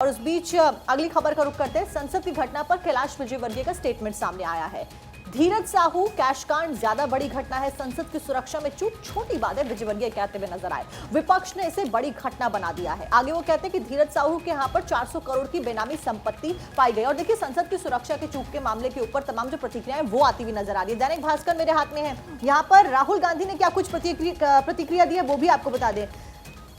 और उस बीच अगली खबर का रुख करते हैं। संसद की घटना पर कैलाश विजयवर्गीय का स्टेटमेंट सामने आया है। धीरज साहू कैश कांड ज्यादा बड़ी घटना है, संसद की सुरक्षा में चूक छोटी बात है, विजयवर्गीय कहते हुए नजर आए। विपक्ष ने इसे बड़ी घटना बना दिया है। आगे वो कहते हैं कि धीरज साहू के यहाँ पर 400 करोड़ की बेनामी संपत्ति पाई गई। और देखिए, संसद की सुरक्षा के चूक के मामले के ऊपर तमाम जो प्रतिक्रियाएं वो आती हुई नजर आ रही है। दैनिक भास्कर मेरे हाथ में है, यहाँ पर राहुल गांधी ने क्या कुछ प्रतिक्रिया दी है वो भी आपको बता दें।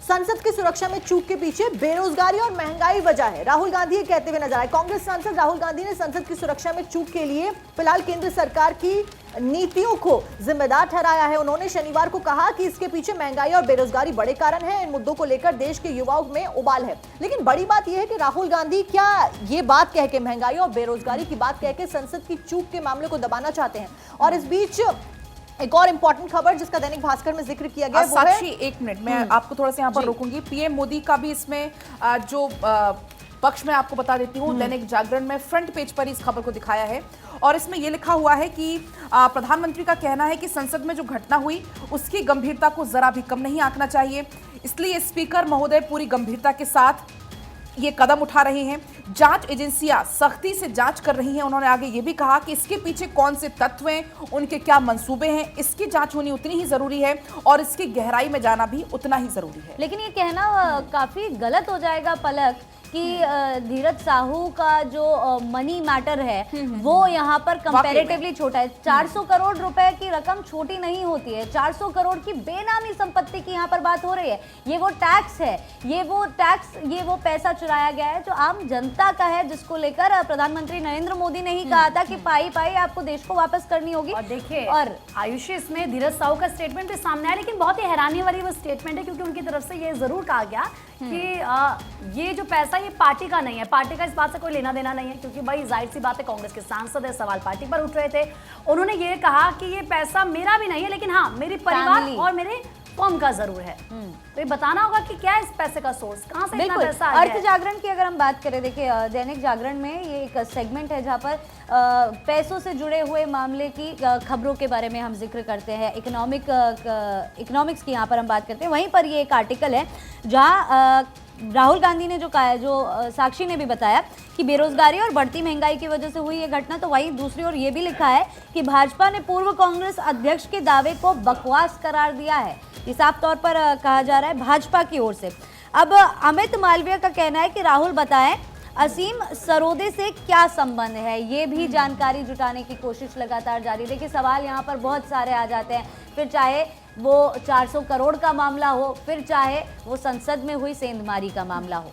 संसद की सुरक्षा में चूक के पीछे बेरोजगारी और महंगाई वजह है, राहुल गांधी ये कहते हुए नजर आए। कांग्रेस सांसद राहुल गांधी ने संसद की सुरक्षा में चूक के लिए फिलहाल केंद्र सरकार की नीतियों को जिम्मेदार ठहराया है। उन्होंने शनिवार को कहा कि इसके पीछे महंगाई और बेरोजगारी बड़े कारण हैं। इन मुद्दों को लेकर देश के युवाओं में उबाल है। लेकिन बड़ी बात यह है कि राहुल गांधी क्या ये बात कह के, महंगाई और बेरोजगारी की बात कह के संसद की चूक के मामले को दबाना चाहते हैं? और इस बीच एक और इंपॉर्टेंट खबर जिसका दैनिक भास्कर में जिक्र किया गया है, साक्षी, एक मिनट मैं आपको थोड़ा सा यहाँ पर रोकूंगी। पीएम मोदी का भी इसमें जो पक्ष में आपको बता देती हूँ, दैनिक जागरण में फ्रंट पेज पर इस खबर को दिखाया है और इसमें यह लिखा हुआ है कि प्रधानमंत्री का कहना है कि संसद में जो घटना हुई उसकी गंभीरता को जरा भी कम नहीं आंकना चाहिए, इसलिए स्पीकर महोदय पूरी गंभीरता के साथ ये कदम उठा रहे हैं। जांच एजेंसियां सख्ती से जांच कर रही हैं। उन्होंने आगे ये भी कहा कि इसके पीछे कौन से तत्व हैं, उनके क्या मंसूबे हैं, इसकी जांच होनी उतनी ही जरूरी है और इसकी गहराई में जाना भी उतना ही जरूरी है। लेकिन ये कहना काफी गलत हो जाएगा पलक कि धीरज साहू का जो मनी मैटर है वो यहाँ पर कंपैरेटिवली छोटा है। 400 करोड़ रुपए की रकम छोटी नहीं होती है। 400 करोड़ की बेनामी संपत्ति की यहाँ पर बात हो रही है। ये वो टैक्स है, ये वो पैसा चुराया गया है जो आम जनता का है, जिसको लेकर प्रधानमंत्री नरेंद्र मोदी ने ही कहा था कि पाई पाई आपको देश को वापस करनी होगी। और देखिए, और आयुषी, इसमें धीरज साहू का स्टेटमेंट भी सामने आया, लेकिन बहुत ही हैरानी वाली वो स्टेटमेंट है क्योंकि उनकी तरफ से ये जरूर कहा गया कि ये जो पैसा ये पार्टी का नहीं है, पार्टी का इस बात से कोई लेना देना नहीं है, क्योंकि भाई जाहिर सी बात है कांग्रेस के सांसद है, सवाल पार्टी पर उठ रहे थे। उन्होंने ये कहा कि ये पैसा मेरा भी नहीं है, लेकिन हाँ मेरे परिवार और मेरे फॉर्म का जरूर है। तो ये बताना होगा कि क्या है इस पैसे का सोर्स, कहां से इतना पैसा आ गया है। अर्थ जागरण की अगर हम बात करें, देखिए दैनिक जागरण में ये एक सेगमेंट है जहां पर पैसों से जुड़े हुए मामले की खबरों के बारे में हम जिक्र करते हैं। इकोनॉमिक्स की यहाँ पर हम बात करते हैं। वहीं पर ये एक आर्टिकल है जहाँ राहुल गांधी ने जो कहा है, जो साक्षी ने भी बताया कि बेरोजगारी और बढ़ती महंगाई की वजह से हुई ये घटना, तो वहीं दूसरी ओर ये भी लिखा है कि भाजपा ने पूर्व कांग्रेस अध्यक्ष के दावे को बकवास करार दिया है। ये साफ तौर पर कहा जा रहा है भाजपा की ओर से। अब अमित मालवीय का कहना है कि राहुल बताएं असीम सरोदे से क्या संबंध है, ये भी जानकारी जुटाने की कोशिश लगातार जारी। देखिए, सवाल यहाँ पर बहुत सारे आ जाते हैं, फिर चाहे वो 400 करोड़ का मामला हो, फिर चाहे वो संसद में हुई सेंधमारी का मामला हो।